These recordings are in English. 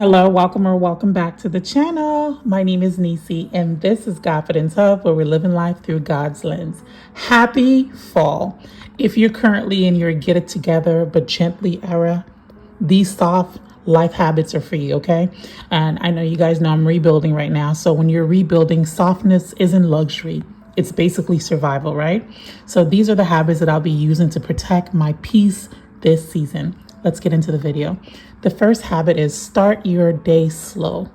Hello, welcome or welcome back to the channel. My name is Nisi, and this is Godfidence Hub, where we're living life through God's lens. Happy fall. If you're currently in your get it together but gently era, these soft life habits are for you, okay? And I know you guys know I'm rebuilding right now. So when you're rebuilding, softness isn't luxury. It's basically survival, right? So these are the habits that I'll be using to protect my peace this season. Let's get into the video. The first habit is start your day slow.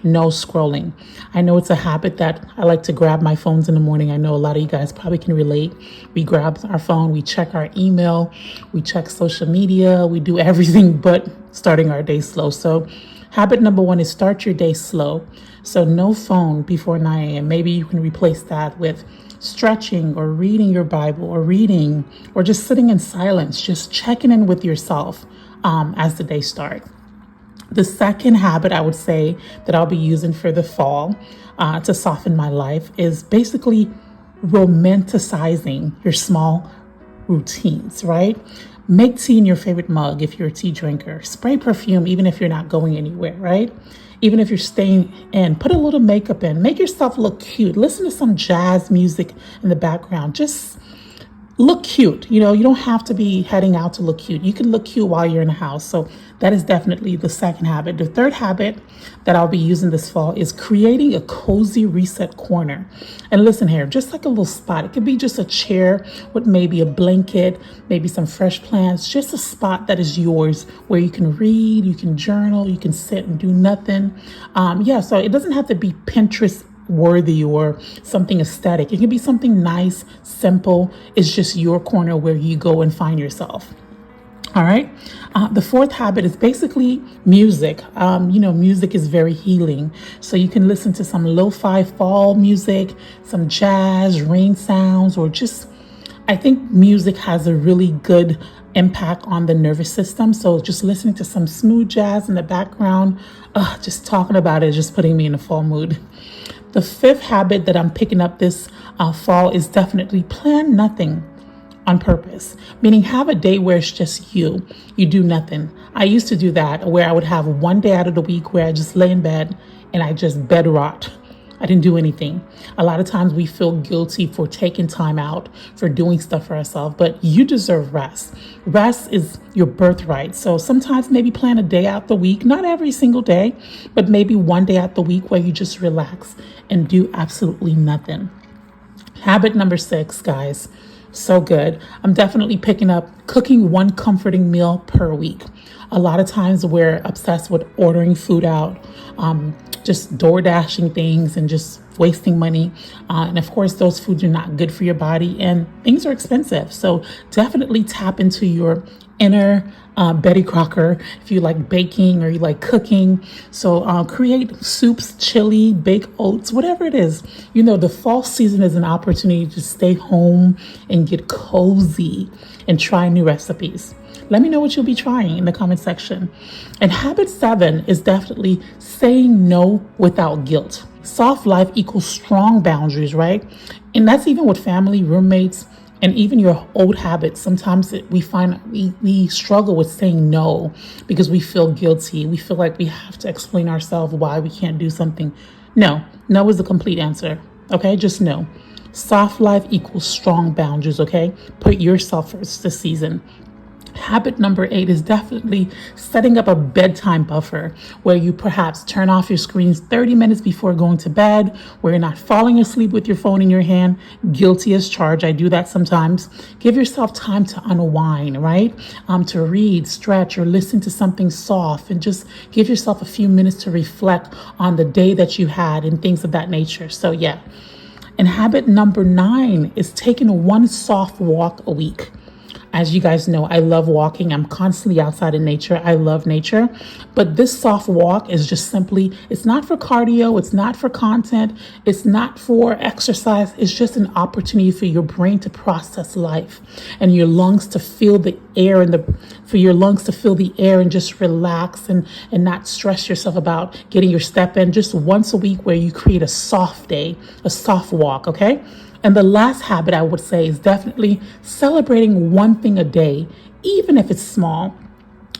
No scrolling. I know it's a habit that I like to grab my phones in the morning. I know a lot of you guys probably can relate. We grab our phone, we check our email, we check social media, we do everything but starting our day slow. So habit number one is start your day slow. So no phone before 9 a.m. Maybe you can replace that with stretching or reading your Bible or reading or just sitting in silence, just checking in with yourself as the day starts. The second habit I would say that I'll be using for the fall to soften my life is basically romanticizing your small routines, right? Make tea in your favorite mug if you're a tea drinker. Spray perfume even if you're not going anywhere, right? Even if you're staying in, put a little makeup in. Make yourself look cute. Listen to some jazz music in the background. Just look cute. You know, you don't have to be heading out to look cute. You can look cute while you're in the house. So that is definitely the second habit. The third habit that I'll be using this fall is creating a cozy reset corner. And listen here, just like a little spot. It could be just a chair with maybe a blanket, maybe some fresh plants, just a spot that is yours where you can read, you can journal, you can sit and do nothing. So it doesn't have to be Pinterest worthy or something aesthetic. It can be something nice, simple. It's just your corner where you go and find yourself. All right. The fourth habit is basically music. Music is very healing. So you can listen to some lo-fi fall music, some jazz, rain sounds, or I think music has a really good impact on the nervous system. So just listening to some smooth jazz in the background, just talking about it is just putting me in a fall mood. The fifth habit that I'm picking up this fall is definitely plan nothing on purpose, meaning have a day where it's just you do nothing. I used to do that where I would have one day out of the week where I just lay in bed and I just bed rot. I didn't do anything. A lot of times we feel guilty for taking time out, for doing stuff for ourselves, but you deserve rest. Rest is your birthright. So sometimes maybe plan a day out the week, not every single day, but maybe one day out the week where you just relax and do absolutely nothing. Habit number 6, guys. So good. I'm definitely picking up cooking one comforting meal per week. A lot of times we're obsessed with ordering food out, just door dashing things and just wasting money. And of course, those foods are not good for your body and things are expensive. So definitely tap into your inner Betty Crocker if you like baking or you like cooking. So create soups, chili, bake oats, whatever it is. You know, the fall season is an opportunity to stay home and get cozy and try new recipes. Let me know what you'll be trying in the comment section. And habit 7 is definitely saying no without guilt. Soft life equals strong boundaries, right? And that's even with family, roommates, and even your old habits. Sometimes we find we struggle with saying no because we feel guilty. We feel like we have to explain ourselves why we can't do something. No is the complete answer. Okay, just no. Soft life equals strong boundaries. Okay, put yourself first this season. Habit number 8 is definitely setting up a bedtime buffer where you perhaps turn off your screens 30 minutes before going to bed, where you're not falling asleep with your phone in your hand. Guilty as charged. I do that sometimes. Give yourself time to unwind, right? To read, stretch, or listen to something soft, and just give yourself a few minutes to reflect on the day that you had and things of that nature. So yeah. And habit number 9 is taking one soft walk a week. As you guys know, I love walking. I'm constantly outside in nature. I love nature. But this soft walk is just simply, it's not for cardio. It's not for content. It's not for exercise. It's just an opportunity for your brain to process life and your lungs to feel the air and just relax and not stress yourself about getting your step in. Just once a week where you create a soft day, a soft walk, okay? And the last habit I would say is definitely celebrating one thing a day, even if it's small.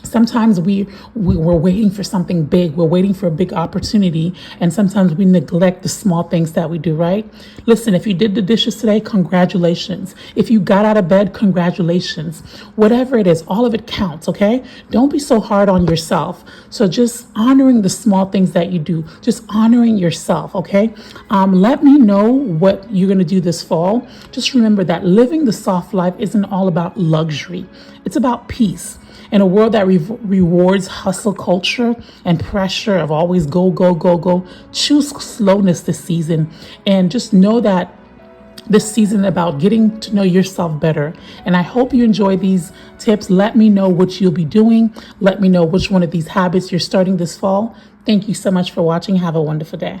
Sometimes we're waiting for something big. We're waiting for a big opportunity. And sometimes we neglect the small things that we do, right? Listen, if you did the dishes today, congratulations. If you got out of bed, congratulations. Whatever it is, all of it counts, okay? Don't be so hard on yourself. So just honoring the small things that you do, just honoring yourself, okay? Let me know what you're going to do this fall. Just remember that living the soft life isn't all about luxury. It's about peace. In a world that rewards hustle culture and pressure of always go, go, go, go, choose slowness this season. And just know that this season is about getting to know yourself better. And I hope you enjoy these tips. Let me know what you'll be doing. Let me know which one of these habits you're starting this fall. Thank you so much for watching. Have a wonderful day.